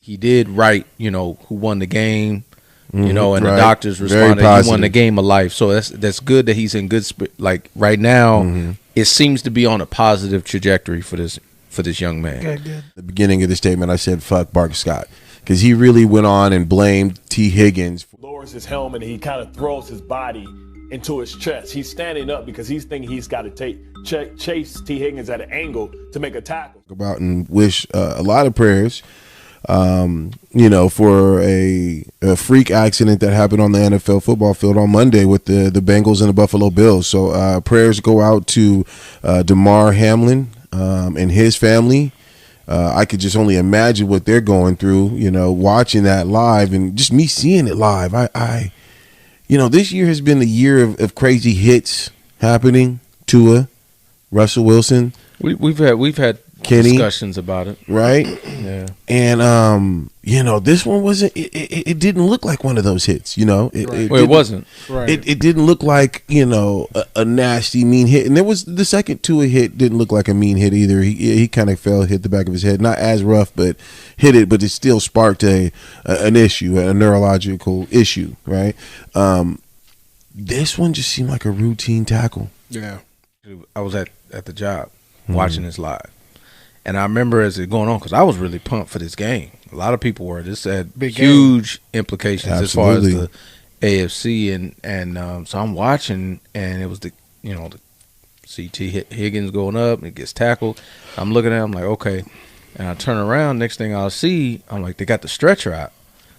he did write, who won the game, and the doctors responded, he won the game of life. So that's good that he's in good spirit. Like right now, it seems to be on a positive trajectory for this young man. Good. At the beginning of the statement, I said, fuck Bart Scott, because he really went on and blamed T. Higgins. Lowers his helmet and he kind of throws his body into his chest. He's standing up because he's thinking he's got to chase T. Higgins at an angle to make a tackle. Go out and wish a lot of prayers, for a freak accident that happened on the NFL football field on Monday with the Bengals and the Buffalo Bills. So prayers go out to Damar Hamlin and his family. I could just only imagine what they're going through, watching that live and just me seeing it live. This year has been a year of crazy hits happening. Tua, Russell Wilson. We've had Kenny, discussions about it, right? Yeah. And this one wasn't. It didn't look like one of those hits. It wasn't. Right. It didn't look like a nasty mean hit. And there was the second Tua hit didn't look like a mean hit either. He kind of hit the back of his head, not as rough, but hit it. But it still sparked an issue, a neurological issue, right? This one just seemed like a routine tackle. Yeah. I was at the job watching this live. And I remember as it going on, because I was really pumped for this game. A lot of people were. This had huge implications as far as the AFC, and so I'm watching, and it was the CT Higgins going up, and it gets tackled. I'm looking at him like, okay, and I turn around. Next thing I'll see, I'm like, they got the stretcher out.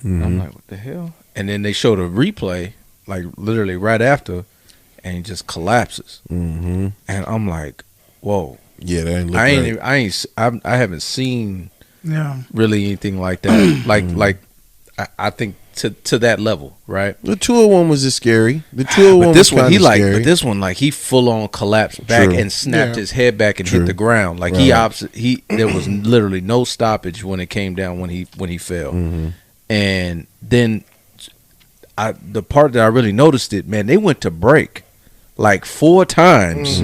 I'm like, what the hell? And then they showed a replay, like literally right after, and he just collapses. And I'm like, whoa. Yeah, that ain't look I haven't seen really anything like that. I think to that level, right? The Tua one was just scary. The Tua one was kind of scary. But this one, he full on collapsed back and snapped his head back and hit the ground. Like there was literally no stoppage when it came down when he fell. And then the part that I really noticed it, man, they went to break like 4 times.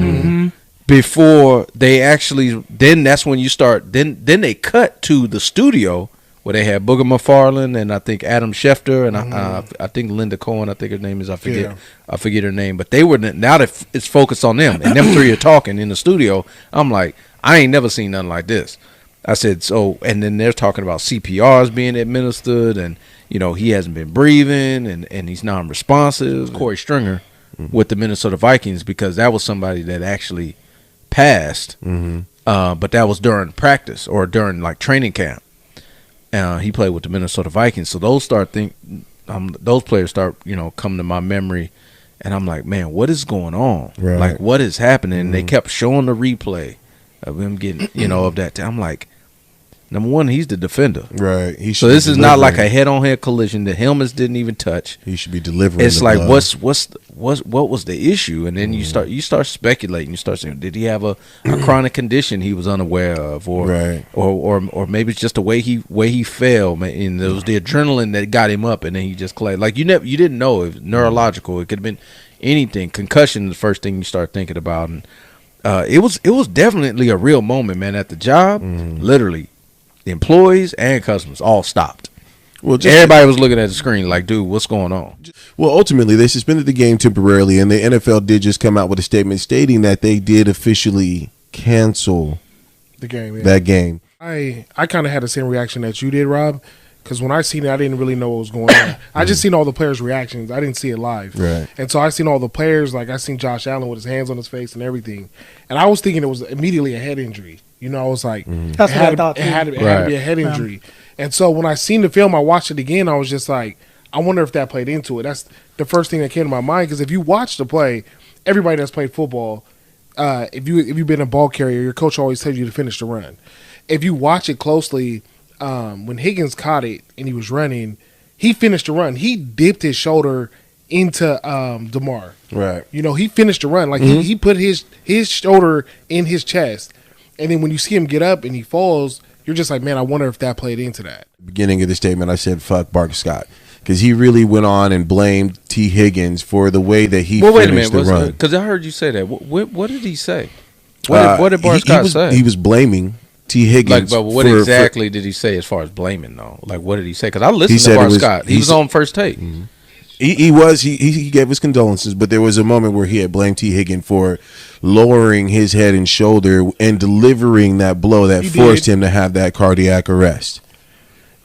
Before they actually, then that's when you start. Then they cut to the studio where they had Booger McFarland and I think Adam Schefter and I think Linda Cohen. I think her name is I forget her name. But they were now that it's focused on them and them 3 are talking in the studio. I'm like, I ain't never seen nothing like this. I said so, and then they're talking about CPRs being administered and he hasn't been breathing and he's non-responsive. Corey Stringer with the Minnesota Vikings because that was somebody that actually passed, but that was during practice or during training camp. He played with the Minnesota Vikings, so those players start coming to my memory, and I'm like, man, what is going on? Right. Like, what is happening? And they kept showing the replay of him getting of that. I'm like, number one, he's the defender, right? So this is not like a head-on-head collision. The helmets didn't even touch. He should be delivering. It's like what was the issue? And then you start speculating. You start saying, did he have a chronic condition he was unaware of, or maybe it's just the way he fell, and it was the adrenaline that got him up, and then he just collapsed. Like you didn't know it was neurological. It could have been anything. Concussion is the first thing you start thinking about, and it was definitely a real moment, man. At the job, literally. The employees and customers all stopped. Well, everybody was looking at the screen like, dude, what's going on? Well, ultimately, they suspended the game temporarily, and the NFL did just come out with a statement stating that they did officially cancel the game. Yeah. That game. I kind of had the same reaction that you did, Rob, because when I seen it, I didn't really know what was going on. I just seen all the players' reactions. I didn't see it live. Right. And so I seen all the players, like I seen Josh Allen with his hands on his face and everything. And I was thinking it was immediately a head injury. I was like, that's what I thought too. It had to be a head injury. And so when I seen the film, I watched it again. I was just like, I wonder if that played into it. That's the first thing that came to my mind, because if you watch the play, everybody that's played football, if you've been a ball carrier, your coach always tells you to finish the run. If you watch it closely, when Higgins caught it and he was running, he finished the run. He dipped his shoulder into Damar. Right. He finished the run. Like he put his shoulder in his chest. And then when you see him get up and he falls, you're just like, man, I wonder if that played into that. Beginning of the statement, I said, fuck Bart Scott, because he really went on and blamed T. Higgins for the way that he finished the run. Because I heard you say that. What did he say? What did Bart Scott say? He was blaming T. Higgins. But what exactly did he say as far as blaming though? Like, what did he say? Because I listened to Bart Scott. He was on First Take. Mm-hmm. He gave his condolences, but there was a moment where he had blamed T. Higgins for lowering his head and shoulder and delivering that blow that forced him to have that cardiac arrest.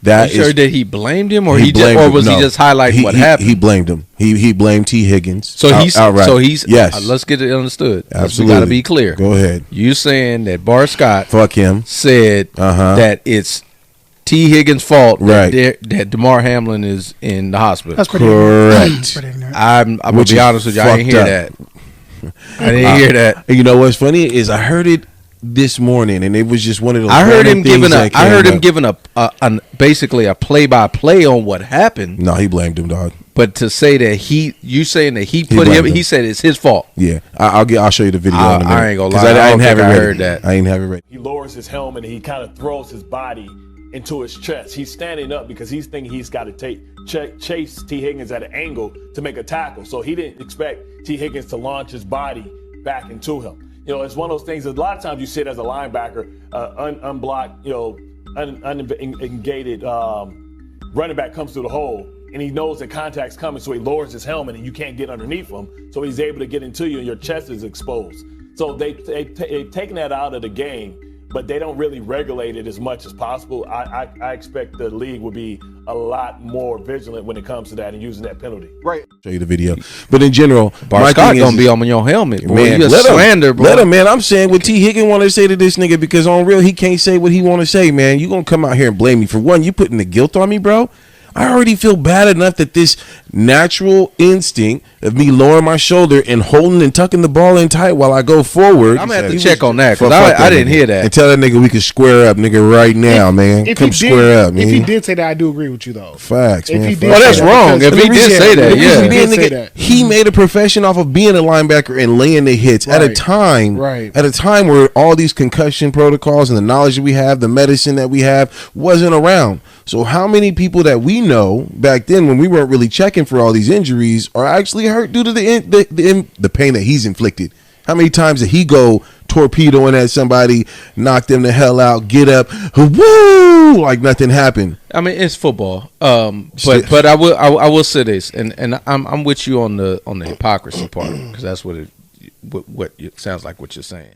That is, sure that he blamed him, or was he just highlighting what happened? He blamed him. He blamed T. Higgins. So he's outright. So he's yes. Let's get it understood. Absolutely, we got to be clear. Go ahead. You saying that Bart Scott fuck him said that it's T. Higgins' fault that Damar Hamlin is in the hospital. That's correct. I'm gonna be honest with you. I didn't hear that. I didn't hear that. You know what's funny is I heard it this morning, and it was just one of those. I heard him giving a basically a play-by-play on what happened. No, he blamed him, dog. But to say that you saying that he put him, he said it's his fault. Yeah, I'll show you the video. In a minute. I ain't gonna lie, I ain't heard that. I ain't have it ready. He lowers his helmet and he kind of throws his body into his chest. He's standing up because he's thinking he's got to chase T. Higgins at an angle to make a tackle. So he didn't expect T. Higgins to launch his body back into him. You know, it's one of those things that a lot of times you sit as a linebacker, unblocked, unengaged running back comes through the hole, and he knows that contact's coming, so he lowers his helmet, and you can't get underneath him, so he's able to get into you, and your chest is exposed. So they've taken that out of the game, but they don't really regulate it as much as possible. I expect the league will be a lot more vigilant when it comes to that and using that penalty. Right. Show you the video. But in general, Bart Scott gonna be on your helmet, boy. Man, let him, man. I'm saying what T. Higgins want to say to this nigga, because on real, he can't say what he want to say, man. You gonna come out here and blame me for one? You putting the guilt on me, bro? I already feel bad enough that this natural instinct of me lowering my shoulder and holding and tucking the ball in tight while I go forward. I'm gonna have to check on that, because I didn't hear that. And tell that nigga we can square up, nigga, right now, man. Come square up, man. If he did say that, I do agree with you, though. Facts, man. Well, that's wrong. If he did say that, he made a profession off of being a linebacker and laying the hits at a time where all these concussion protocols and the knowledge that we have, the medicine that we have, wasn't around. So how many people that we know back then, when we weren't really checking for all these injuries, are actually hurt due to the pain that he's inflicted? How many times did he go torpedoing at somebody, knock them the hell out, get up, woo, like nothing happened? I mean, it's football. But I will say this, and I'm with you on the hypocrisy part, because that's what it sounds like what you're saying.